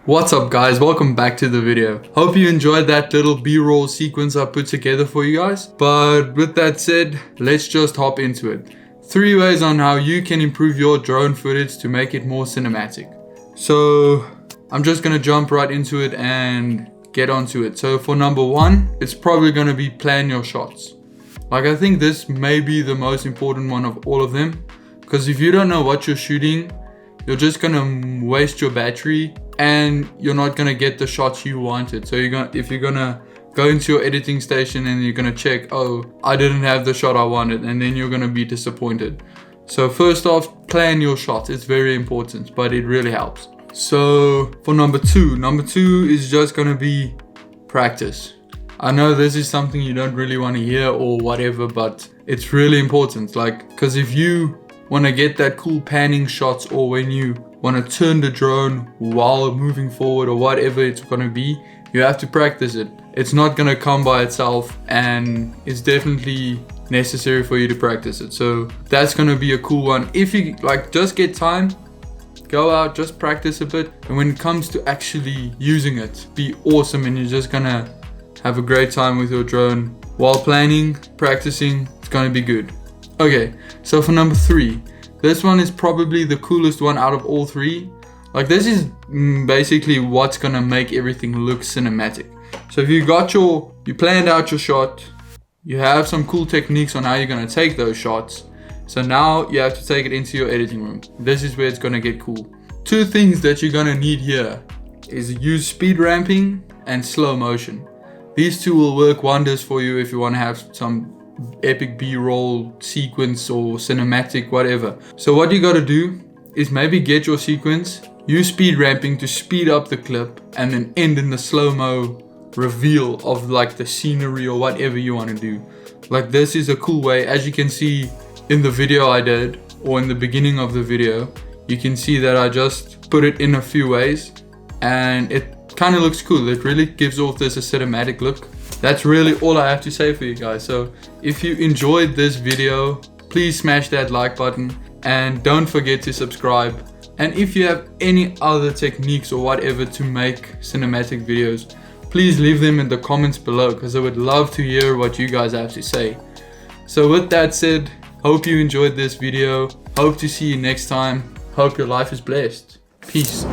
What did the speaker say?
What's up guys, welcome back to the video. Hope you enjoyed that little b-roll sequence I put together for you guys. But with that said, let's just hop into it. 3 ways on how you can improve your drone footage to make it more cinematic. So I'm just gonna jump right into it and get onto it. So for number 1, it's probably gonna be plan your shots. Like, I think this may be the most important one of all of them, because if you don't know what you're shooting, you're just gonna waste your battery and you're not gonna get the shots you wanted. So if you're gonna go into your editing station and you're gonna check, oh, I didn't have the shot I wanted, and then you're gonna be disappointed. So first off, plan your shots. It's very important, but it really helps. So for number two is just gonna be practice. I know this is something you don't really want to hear or whatever, but it's really important. Like, because if you want to get that cool panning shots, or when you want to turn the drone while moving forward or whatever it's going to be, you have to practice it. It's not going to come by itself, and it's definitely necessary for you to practice it. So that's going to be a cool one. If you like, just get time, go out, just practice a bit, and when it comes to actually using it, be awesome, and you're just gonna have a great time with your drone while planning, practicing. It's gonna be good. Okay, so for number 3, this one is probably the coolest one out of all 3. Like, this is basically what's gonna make everything look cinematic. So if you planned out your shot, you have some cool techniques on how you're gonna take those shots. So now you have to take it into your editing room. This is where it's gonna get cool. 2 things that you're gonna need here is use speed ramping and slow motion. These 2 will work wonders for you if you wanna have some epic b-roll sequence or cinematic, whatever. So what you gotta do is maybe get your sequence, use speed ramping to speed up the clip, and then end in the slow-mo reveal of like the scenery or whatever you want to do. Like, this is a cool way. As you can see in the video I did, or in the beginning of the video, you can see that I just put it in a few ways and it kind of looks cool. It really gives off this a cinematic look. That's really all I have to say for you guys. So if you enjoyed this video, please smash that like button and don't forget to subscribe. And if you have any other techniques or whatever to make cinematic videos, please leave them in the comments below, because I would love to hear what you guys have to say. So with that said, hope you enjoyed this video. Hope to see you next time. Hope your life is blessed. Peace.